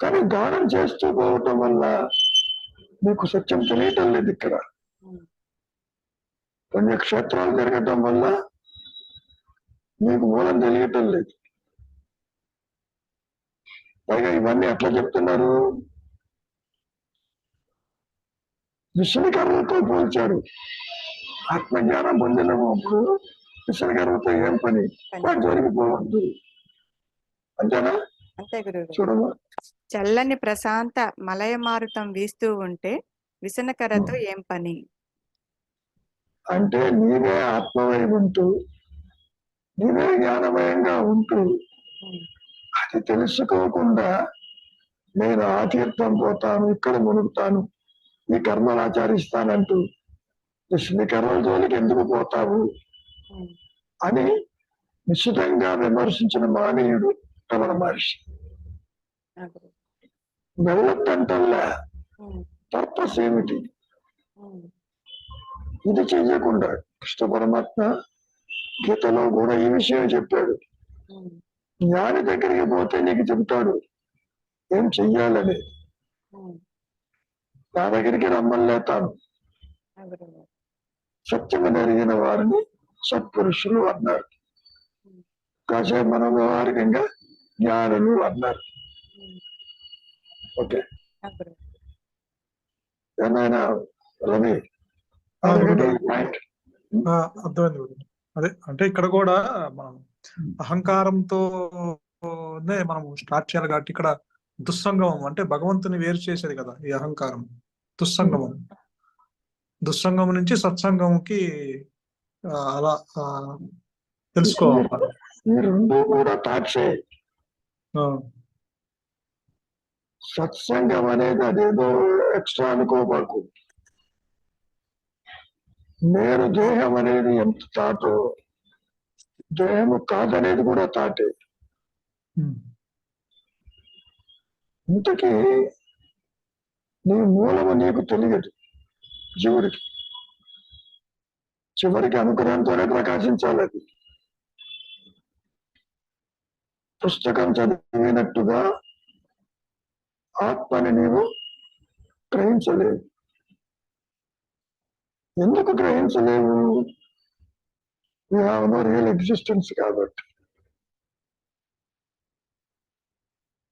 కానీ దానం చేస్తూ పోవటం వల్ల నీకు సత్యం తెలియటం లేదు. ఇక్కడ పుణ్యక్షేత్రాలు జరగటం వల్ల మీకు మూలం తెలియటం లేదు. పైగా ఇవన్నీ ఎట్లా చెప్తున్నారు? విషయకర్మతో పోల్చాడు. ఆత్మజ్ఞానం పొందినప్పుడు విషయకర్మతో ఏం పని? వాటి జోలికి పోవద్దు. అంతేనా? అంతే గురువు. చూడము. చల్లని ప్రశాంత మలయమారుతం వీస్తూ ఉంటే విసనకరతో ఏం పని? అంటే నీవే ఆత్మవై ఉంటూ నీవే జ్ఞానమయంగా ఉంటూ అది తెలుసుకోకుండా నేను ఆ తీర్థం పోతాను, ఇక్కడ మునుగుతాను, ఈ కర్మలు ఆచరిస్తానంటూ నీ కర్మల జోలికి ఎందుకు పోతావు అని నిశ్చితంగా విమర్శించిన మానవుడు రమణ మహర్షి. వెళ్ళొద్దంటల్లా పర్పస్ ఏమిటి? ఇది చెయ్యకుండా కృష్ణ పరమాత్మ గీతలో కూడా ఈ విషయం చెప్పాడు. జ్ఞాని దగ్గరికి పోతే నీకు చెబుతాడు ఏం చెయ్యాలని. నా దగ్గరికి రమ్మలేతాను. సత్యము ఎరిగిన వారిని సత్పురుషులు అన్నారు. కాసేపు మనం వ్యవహారికంగా జ్ఞానులు అన్నారు. ఓకే, ఏమైనా రవి పాయింట్ అర్థమైంది గురు. అదే అంటే ఇక్కడ కూడా మనం అహంకారంతో మనం స్టార్ట్ చేయాలి కాబట్టి ఇక్కడ దుస్సంగమం అంటే భగవంతుని వేరు చేసేది కదా ఈ అహంకారం. దుస్సంగం నుంచి సత్సంగంకి అలా తెలుసుకోవాలి. ఈ రెండు కూడా తాక్షే. సత్సంగం అనేది అదేదో ఎక్స్ట్రా అనుకోబాకు. నేను దేహం అనేది ఎంత తాటో దేహము కాదనేది కూడా తాటే. ఇంతకీ నీ మూలము నీకు తెలియదు. జీవుడికి చివరికి అనుగ్రహంతోనే ప్రకాశించాలి. అది పుస్తకం చదివినట్టుగా ఆత్మని నీవు గ్రహించలేవు. ఎందుకు గ్రహించలేవు? You have no real existence కాబట్టి.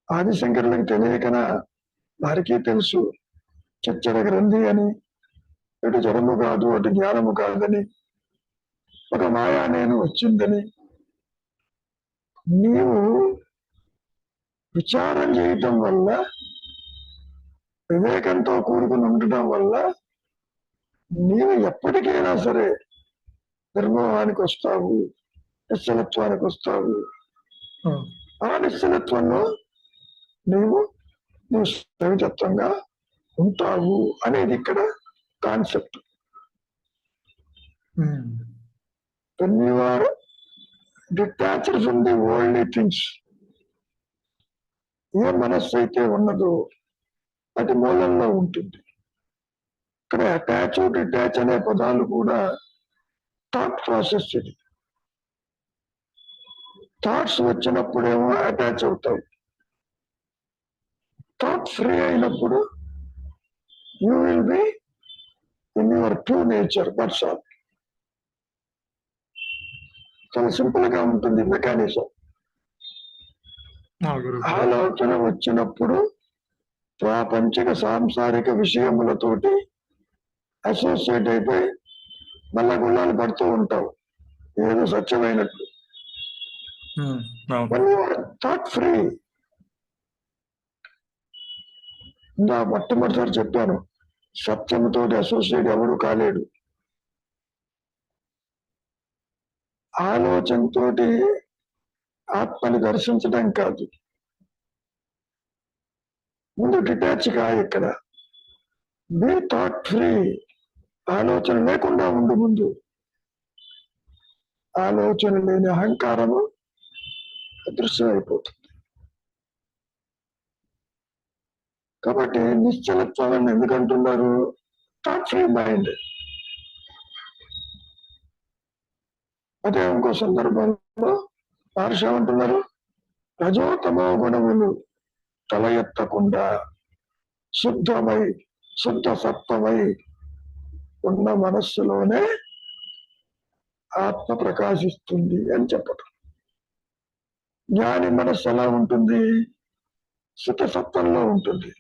ఆదిశంకరులకు తెలియకనా వారికి తెలుసు చచ్చడ గ్రంథి అని, ఇటు జడము కాదు అటు జ్ఞానము కాదని, ఒక మాయా నేను వచ్చిందని. నీవు విచారం చేయటం వల్ల, వివేకంతో కూడుకుని ఉండటం వల్ల నీవు ఎప్పటికైనా సరే నిర్మోహానికి వస్తావు, నిశ్చలత్వానికి వస్తావు. ఆ నిశ్చలత్వంలో నీవు సవితత్వంగా ఉంటావు అనేది ఇక్కడ concept. When you are detached from the worldly things, ఏ మనస్సు అయితే ఉన్నదో అది మూలంలో ఉంటుంది. ఇక్కడ అటాచ్ డిటాచ్ అనే పదాలు కూడా థాట్ ప్రాసెస్. ఇది థాట్స్ వచ్చినప్పుడేమో అటాచ్ అవుతావు, థాట్ ఫ్రీ అయినప్పుడు you will be in your true nature. That's all. చాలా సింపుల్ గా ఉంటుంది మెకానిజం. ఆలోచన వచ్చినప్పుడు ప్రాపంచిక సాంసారిక విషయములతోటి అసోసియేట్ అయిపోయి మళ్ళా గుళ్ళాలు పడుతూ ఉంటావు ఏదో స్వచ్ఛమైనట్టు. Thought free. నా మొట్టమొదటిసారి చెప్పాను, సత్యముతో అసోసియేట్ ఎవరు కాలేడు. ఆలోచనతో ఆత్మని దర్శించడం కాదు. ముందు డిటాచ్ గా ఇక్కడ బీ థాట్ ఫ్రీ. ఆలోచన లేకుండా ఉండు. ముందు ఆలోచన లేని అహంకారము అదృశ్యం అయిపోతుంది. కాబట్టి నిశ్చలత్వం అని ఎందుకంటున్నారు? Thought free mind. అదే ఇంకో సందర్భంలో మహర్షి ఏమంటున్నారు? రజోతమో గుణములు తల ఎత్తకుండా శుద్ధమై శుద్ధ సత్వమై ఉన్న మనస్సులోనే ఆత్మ ప్రకాశిస్తుంది అని చెప్పటం. జ్ఞాని మనస్సు ఎలా ఉంటుంది? సుఖసత్వంలో ఉంటుంది,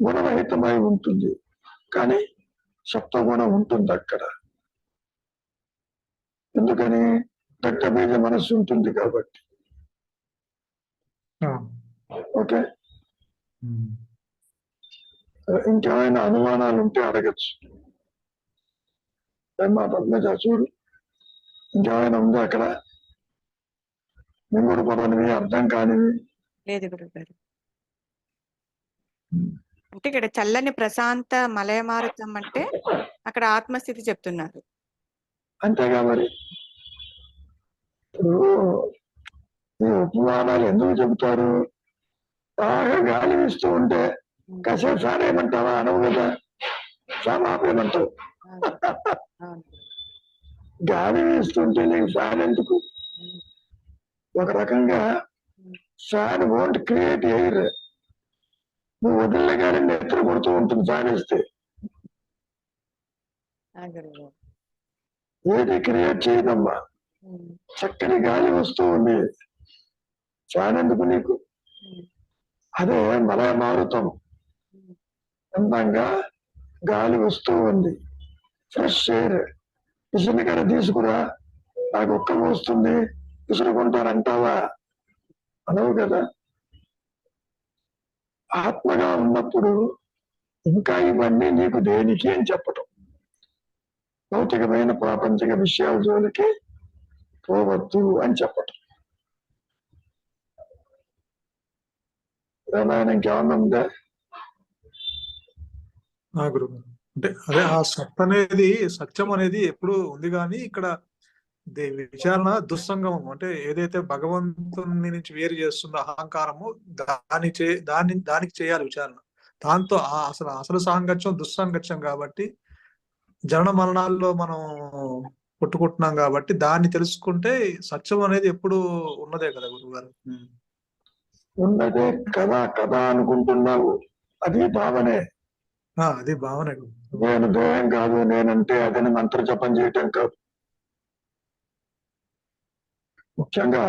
గుణరహితమై ఉంటుంది, కానీ సత్వగుణం ఉంటుంది అక్కడ. ఎందుకని? దట్ట బీజ మనస్సు ఉంటుంది కాబట్టి. ఓకే, ఇంకేమైనా అనుమానాలు ఉంటే అడగచ్చు. ఏమ్మా పద్మజ, చూడు, ఇంకేమైనా ఉందా అక్కడ? మింగుడు పడనివి, అర్థం కానివి? లేదు గురుగారు. అంటే ఇక్కడ చల్లని ప్రశాంత మలయమారుతం అంటే అక్కడ ఆత్మస్థితి చెప్తున్నారు. అంతేగా మరి. ఇప్పుడు ఈ ఉపమానాలు ఎందుకు చెబుతారు? బాగా గాలి వీస్తూ ఉంటే కాసేపు ఫ్యాన్ ఏమంటావా? అనవు కదా, ఫ్యాన్ ఆపేయమంటావు. అవును. గాలి వీస్తుంటే నీకు ఫ్యాన్ ఎందుకు? ఒక రకంగా ఫ్యాన్ వోంట్ క్రియేట్ ఎయిర్. నువ్వు వదిలే కానీ నెత్తురు కొడుతూ ఉంటుంది ఫ్యాన్ వేస్తే. ఆ గురుగారు. ఏది క్రియేట్ చేయదమ్మా. చక్కని గాలి వస్తూ ఉంది, ఫ్యాన్ ఎందుకు నీకు? అదే మలయ మారుతం. అందంగా గాలి వస్తూ ఉంది, ఫ్రెష్ ఎయిర్. విసురుకర తీసుకురా, నాకు ఒక్క వస్తుంది, విసురుకుంటారంటావా? అనవు కదా. ఆత్మగా ఉన్నప్పుడు ఇంకా ఇవన్నీ నీకు దేనికి అని చెప్పటం. భౌతికమైన ప్రాపంచిక విషయాల జోలికి పోవద్దు అని చెప్పటం. ఏమైనా ఇంకేమన్నా ఉందా? గురువు అంటే అదే ఆ సత్ అనేది, సత్యం అనేది ఎప్పుడు ఉంది, కానీ ఇక్కడ విచారణ దుస్సంగమం అంటే ఏదైతే భగవంతుని నుంచి వేరు చేస్తుందో అహంకారము, దానికి చేయాలి విచారణ. దాంతో అసలు సాంగత్యం దుస్సంగత్యం కాబట్టి జనన మరణాల్లో మనం పుట్టుకుంటున్నాం కాబట్టి దాన్ని తెలుసుకుంటే సత్యం అనేది ఎప్పుడు ఉన్నదే కదా గురువు గారు. ఉన్నదే కదా కదా అనుకుంటున్నావు, అది భావనే. అది భావన. నేను దేహం కాదు, నేనంటే అదని మంత్ర జపం చేయటం కాదు. ముఖ్యంగా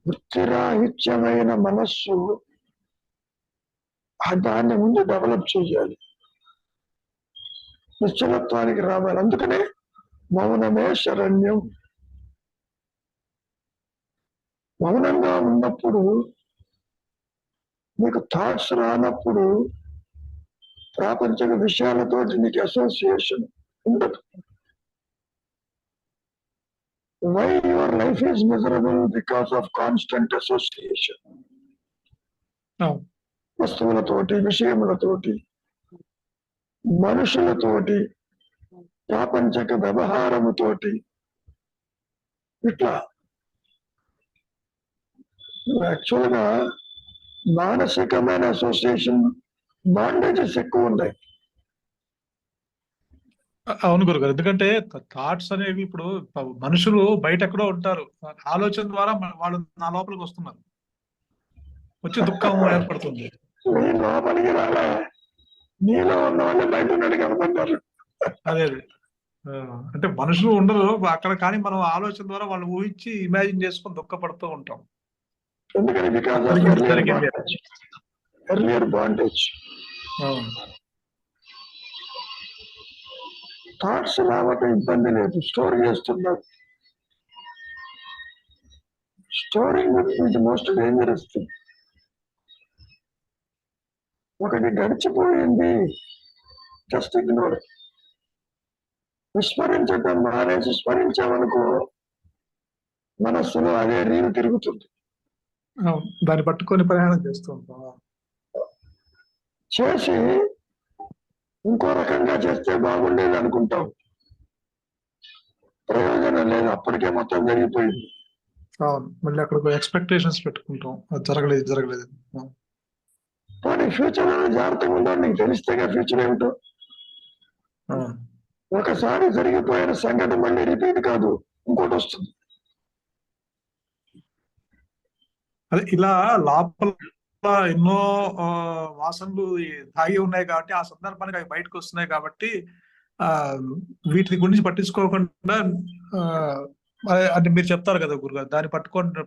వృత్తిరాహిత్యమైన మనస్సు దాన్ని ముందు డెవలప్ చేయాలి, నిశ్చలత్వానికి రావాలి. అందుకనే మౌనమే శరణ్యం. మౌనంగా ఉన్నప్పుడు నీకు థాట్స్ రానప్పుడు ప్రాపంచిక విషయాలతో నీకు అసోసియేషన్ ఉండదు. Why your life is miserable? Because of constant association. వస్తువులతోటి, విషయములతోటి, మనుషులతోటి, ప్రాపంచక వ్యవహారముతోటి, ఇట్లా యాక్చువల్గా మానసికమైన అసోసియేషన్ బాండేజెస్ ఎక్కువ ఉన్నాయి. అవును గురుగారు, ఎందుకంటే థాట్స్ అనేవి ఇప్పుడు మనుషులు బయట ఎక్కడో ఉంటారు, ఆలోచన ద్వారా వాళ్ళు నా లోపలికి వస్తున్నారు, వచ్చి దుఃఖం ఏర్పడుతుంది. నీ లోపలికి రాలే, నీలో ఉన్న వాళ్ళు బయట ఉన్నట్టు కనపడ్డారు. అదే అంటే మనుషులు ఉండరు అక్కడ, కానీ మనం ఆలోచన ద్వారా వాళ్ళు ఊహించి ఇమాజిన్ చేసుకొని దుఃఖపడుతూ ఉంటాం. ఎందుకని? Because earlier bondage. థాట్స్ రావటం ఇబ్బంది లేదు, స్టోర్ చేస్తున్నారు. Storing is most dangerous thing. ఒకటి గడిచిపోయింది, జస్ట్ ఇగ్నోర్. విస్మరించటం మానేసి స్మరించామనుకో మనస్సులో అదే రీలు తిరుగుతుంది. దాన్ని పట్టుకొని ప్రయాణం చేస్తూ ఉంటాం. చేసి ఇంకో రకంగా చేస్తే బాగుండేది అనుకుంటాం, ప్రయోజనం లేదు, అప్పటికే మొత్తం జరిగిపోయింది. మళ్ళీ అక్కడ ఎక్స్పెక్టేషన్స్ పెట్టుకుంటాం, అది జరగలేదు. కానీ ఫ్యూచర్ లో జాగ్రత్తగా ఉండాలి, నీకు తెలిస్తేగా ఫ్యూచర్ ఏమిటో. ఒకసారి జరిగిపోయిన సంఘటన మళ్ళీ రిపీట్ కాదు, ఇంకోటి వస్తుంది. అదే ఇలా లోపల ఎన్నో వాసనలు దాగి ఉన్నాయి కాబట్టి ఆ సందర్భానికి అవి బయటకు వస్తున్నాయి కాబట్టి వీటి గురించి పట్టించుకోకుండా అంటే మీరు చెప్తారు కదా గురుగారు, దాన్ని పట్టుకొని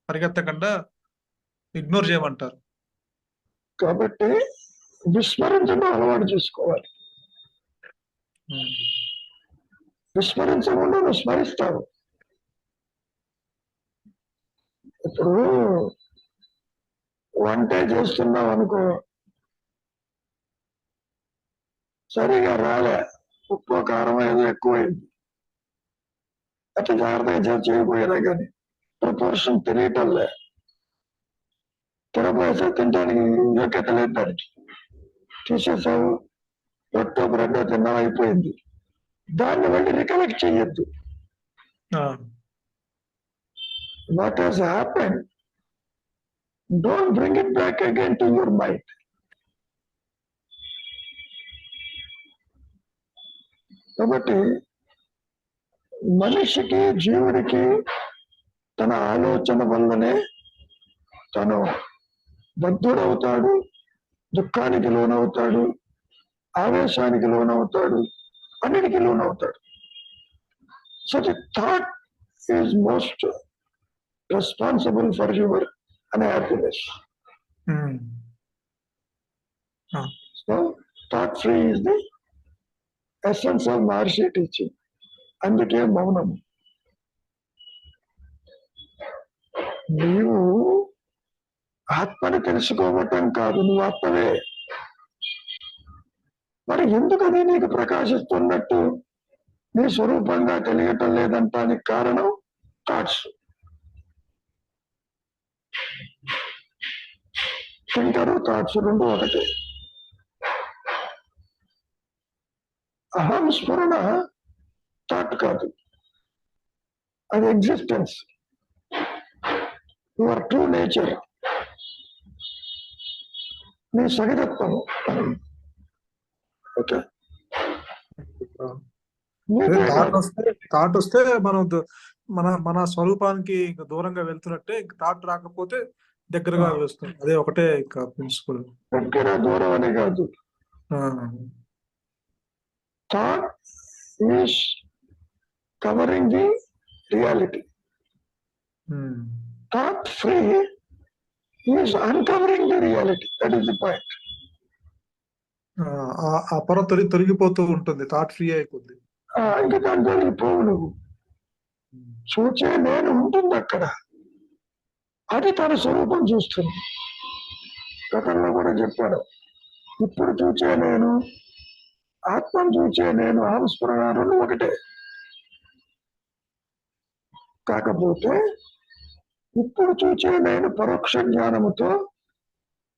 పరిగెత్తకుండా ఇగ్నోర్ చేయమంటారు. కాబట్టి విస్మరించడం అలవాటు చేసుకోవాలి. విస్మరించకుండా నువ్వు స్మరిస్తావు. ఇప్పుడు వంట చేస్తున్నావు అనుకో, సరిగా రాలే, ఉప్పు కారం ఏదో ఎక్కువైంది, అట్లా జాగ్రత్తగా చేయబోయేదా కానీ ప్రపోర్షన్ తెలియటంలే, తినబోయేసే తినడానికి యోగ్యత లేదు దానికి. తీసేసావు, రొట్టె బ్రెడ్ తిన్నావు, అయిపోయింది. దాన్ని వెళ్ళి రికలెక్ట్ చెయ్యొద్దు. What has happen, don't bring it back again to your mind. కాబట్టి మనిషికి, జీవుడికి తన ఆలోచన వల్లనే తను బద్ధుడవుతాడు, దుఃఖానికి లోనవుతాడు, ఆవేశానికి లోనవుతాడు, అన్నిటికీ లోనవుతాడు. So the thought is most responsible for your unhappiness. So thought free is the essence of Maharshi teaching. అందుకే మౌనం. నీవు ఆత్మని తెలుసుకోవటం కాదు, నువ్వు ఆత్మవే. మరి ఎందుకు అది నీకు ప్రకాశిస్తున్నట్టు నీ స్వరూపంగా తెలియటం లేదంటానికి కారణం థాట్స్. థింకరు థాట్స్ రెండు ఒకటే. అహం స్ఫురణ థాట్ కాదు, అది ఎగ్జిస్టెన్స్, యువర్ ట్రూ నేచర్, నీ సహజత్వం. ఓకే, థాట్ వస్తే మనం మన స్వరూపానికి దూరంగా వెళ్తున్నట్టే, థాట్ రాకపోతే దగ్గరగా వస్తుంది. అదే ఒకటే ఇంకా ప్రిన్సిపల్. దగ్గర దూరం అనే కాదు, thought is covering the reality. Thought free is uncovering the reality. That is the point. ఆ పొర తొలగిపోతూ ఉంటుంది, థాట్ ఫ్రీ అయిపోద్ది. ఇంకా దాంట్లో పోవు. నువ్వు చూచే నేను ఉంటుంది అక్కడ, అది తన స్వరూపం చూస్తుంది. గతంలో కూడా చెప్పాడు, ఇప్పుడు చూచే నేను, ఆత్మను చూచే నేను, ఆత్మస్ఫురణ రెండు ఒకటే. కాకపోతే ఇప్పుడు చూచే నేను పరోక్ష జ్ఞానముతో,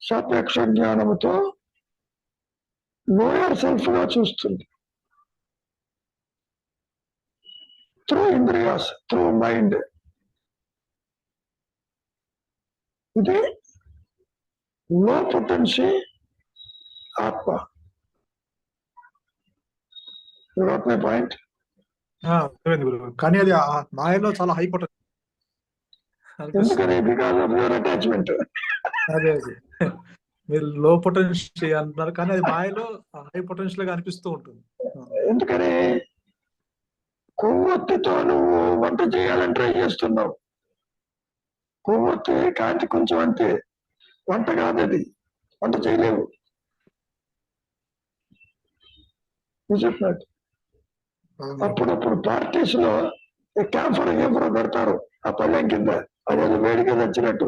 సాపేక్ష జ్ఞానముతో లోయర్ సెల్ఫ్ గా చూస్తుంది. త్రూ ఇంద్రియాస్, త్రూ మైండ్. ఇది లో పొటెన్సీ ఆత్మ. పాయింట్. కానీ అది మాయలో చాలా హై పొటెన్షియల్. ఎందుకని? Because of your attachment. అదే మీరు లో పొటెన్షియల్ అంటున్నారు, కానీ అది మాయలో హై పొటెన్షియల్ గా అనిపిస్తూ ఉంటుంది. ఎందుకని? కొవ్వొత్తితో నువ్వు వంట చేయాలని ట్రై చేస్తున్నావు. కొవ్వొత్తి కాంతి కొంచెం అంతే, వంట కాదు అది, వంట చేయలేవు. చెప్పినట్టు అప్పుడప్పుడు పార్టీస్ లో క్యాంఫర్ పెడతారు ఆ పల్లెం కింద, అదేదో వేడిగా వచ్చినట్టు,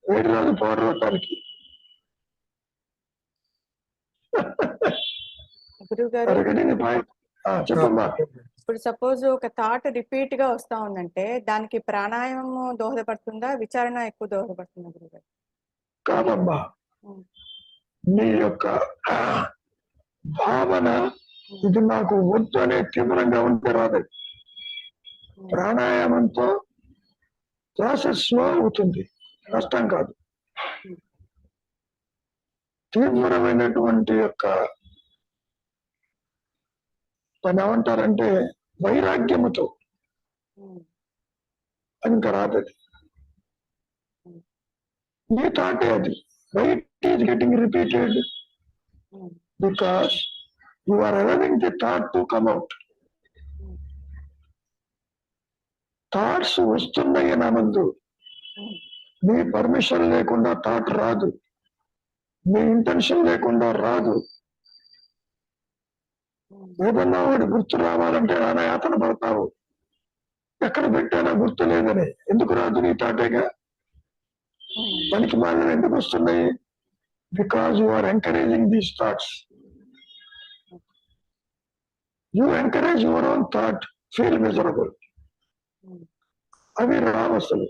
వేడి రాదు పౌడర్ అవటానికి. చెప్పమ్మా. ఇప్పుడు సపోజ్ ఒక థాట్ రిపీట్ గా వస్తా ఉందంటే దానికి ప్రాణాయామం దోహదపడుతుందా, విచారణ ఎక్కువ దోహదపడుతుందా గురుగారు? కాదమ్మా, నీ యొక్క భావన ఇది నాకు వద్దు అనే తీవ్రంగా ఉంటే రాదు. ప్రాణాయామంతో ప్రాసెస్ స్లో అవుతుంది, కష్టం కాదు. తీవ్రమైనటువంటి యొక్క పని ఏమంటారంటే వైరాగ్యముతో ఇంకా రాదు. అది నీ థాటే అది. Why it is getting repeated? Because you are allowing the thought to come out. Thoughts వస్తున్నాయి నా ముందు, మీ పర్మిషన్ లేకుండా థాట్ రాదు, మీ ఇంటెన్షన్ లేకుండా రాదు. ఏదన్నా వాడి గుర్తు రావాలంటే నాన్న యాతన పడతావు, ఎక్కడ పెట్టానా గుర్తు లేదని. ఎందుకు రాదు? నీ థాటేగా. పనికి మాలిన ఎందుకు వస్తున్నాయి? Because you are encouraging these thoughts. You encourage your own thought, feel miserable. అవి రావు అసలు.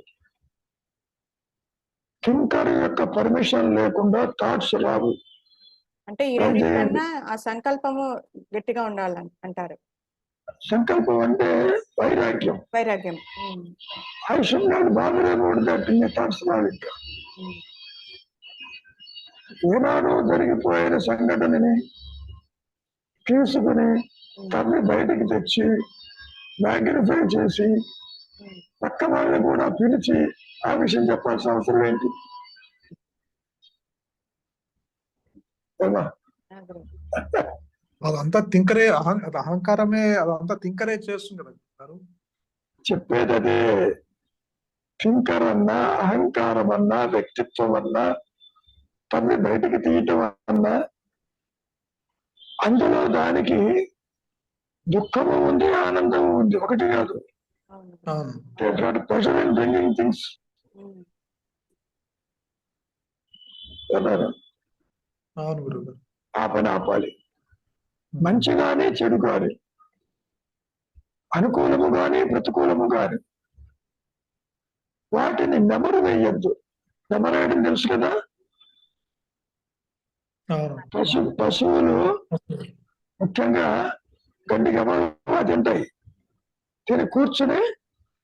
థింకర్ యొక్క పర్మిషన్ లేకుండా థాట్స్ రావు. అంటే ఈ రెండింటికన్నా ఆ సంకల్పము గట్టిగా ఉండాలని అంటారు. సంకల్పం అంటే వైరాగ్యం. వైరాగ్యం. I should not bother about that in thoughts రావు. ఇంకా ఏనాడో జరిగిపోయిన సంఘటనని తీసుకుని తల్లి బయటికి తెచ్చి మ్యాగ్నిఫై చేసి పక్క వాళ్ళని కూడా పిలిచి ఆ విషయం చెప్పాల్సిన అవసరం ఏంటి? అదంతా తింకరే, అహంకారమే, అదంతా తింకరే చేస్తుంది కదా గారు. చెప్పేది అదే. థింకర్ అన్నా, అహంకారం అన్నా, వ్యక్తిత్వం అన్నా, తల్లి బయటికి తీయటం అన్నా, అందులో దానికి దుఃఖము ఉంది, ఆనందము ఉంది, ఒకటి కాదు. ప్రెషర్ అండ్ బ్రింగింగ్ థింగ్స్ అన్నారు. అవును గురువు. ఆ పని ఆపాలి. మంచి గాని చెడు గాని, అనుకూలము గాని ప్రతికూలము గాని, వాటిని నెమరు వేయద్దు. నెమరేయడం తెలుసు కదా. పశువులు ముఖ్యంగా గడ్డి గమలా తింటాయి. తిని కూర్చుని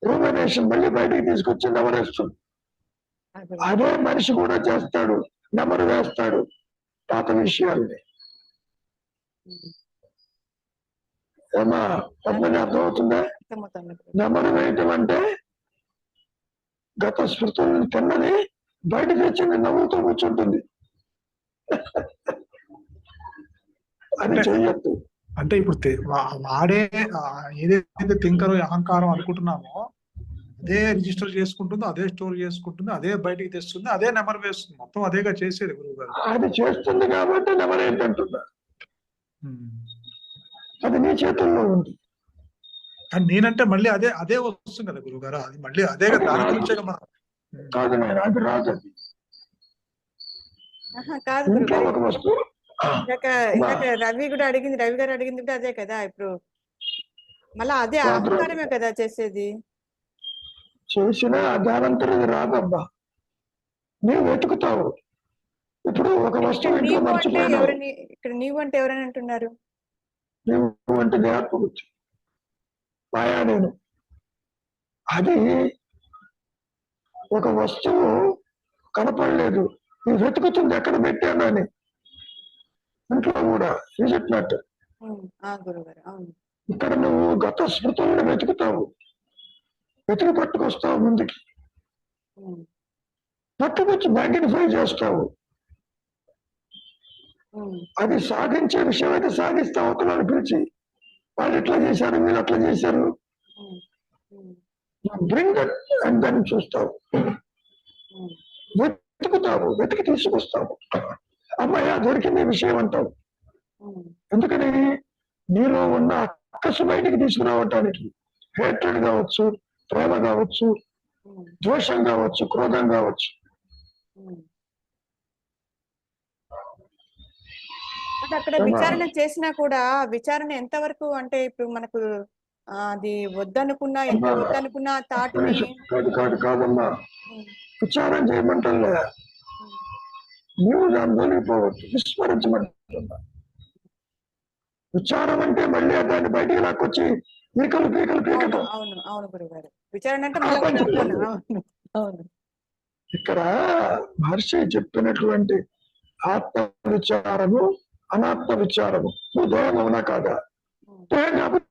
రూమినేషన్ మళ్ళీ బయటికి తీసుకొచ్చి నెమరేస్తుంది. అదే మనిషి కూడా చేస్తాడు, నెమరు వేస్తాడు పాత విషయాల్ని. ఏమా పద్మని అర్థమవుతుందా? నెమరు వేయటం అంటే గత స్మృతులను తిన్నది బయట తెచ్చింది నవ్వుతూ కూర్చుంటుంది. అది చెయ్యొద్దు. అంటే ఇప్పుడు వాడే ఏదైతే థింకర్ అహంకారం అనుకుంటున్నామో అదే రిజిస్టర్ చేసుకుంటుందో, అదే స్టోర్ చేసుకుంటుంది, అదే బయటికి తెస్తుంది, అదే నెంబర్ వేస్తుంది. మొత్తం అదేగా చేసేది గురువు గారు. అది చేస్తుంది కాబట్టి నెంబర్ ఏంటంటున్నా. అది నీ చేతుల్లో ఉంది. కానీ నేనంటే మళ్ళీ అదే అదే వస్తుంది కదా గురువు గారు. అది మళ్ళీ అదే దాని గురించే కాదు నాయన, అది రాదు. కాదు ఇందాక రవి గారు అడిగింది కూడా అదే కదా. ఇప్పుడు మళ్ళా అదే అహంకారమే కదా చేసేది. చేసిన దానంతరం రాదబ్బా, నీవు వెతుకుతావు. ఇప్పుడు ఒక వస్తువు ఇంట్లో మర్చిపోయినావు. ఇక్కడ నీవు అంటే ఎవరైనా అంటున్నారు? నీవు అంటే దేహాత్మబుద్ధి, మాయా నేను. అది ఒక వస్తువు కనపడలేదు, నువ్వు వెతుకుతుంది ఎక్కడ పెట్టాను అని. ఇంట్లో కూడా చెప్పినట్టు ఇక్కడ నువ్వు గత స్మృతులను వెతుకుతావు, వెతికి పట్టుకొస్తావు ముందుకి, పట్టుకొచ్చి మ్యాగ్నిఫై చేస్తావు. అది సాధించే విషయం అయితే సాధిస్తావు. అవతలని పిలిచి వాళ్ళు ఎట్లా చేశారు, వీళ్ళు అట్లా చేశారు, బ్రింగ్ దట్ అండ్ దాన్ని చూస్తావు, వెతుకుతావు, వెతికి తీసుకొస్తావు. అమ్మాయి దొరికింది విషయం అంటావు. ఎందుకని? నీలో ఉన్న అక్కసు బయటికి తీసుకురావటానికి. హేట్రెడ్ కావచ్చు, ప్రేమ కావచ్చు, ద్వేషం కావచ్చు, క్రోధం కావచ్చు. అక్కడ విచారణ చేసినా కూడా విచారణ ఎంతవరకు అంటే ఇప్పుడు మనకు అది వద్దనుకున్నా, ఎంత వద్దనుకున్నా థాట్ కాదమ్మా, విచారం చేయమంటలే, నీవు దాని తొలగిపోవచ్చు, విస్మరించమంటున్నా. విచారం అంటే మళ్ళీ దాన్ని బయటికి లాక్కొచ్చి పీకలు పీకలు పీకటం. అవును అవును గురుగారు, విచారణ అంటే ఇక్కడ మహర్షి చెప్పినటువంటి ఆత్మ విచారము, అనాత్మ విచారము. నువ్వు దేహం అవునా కాదా? దేహం కాబట్టి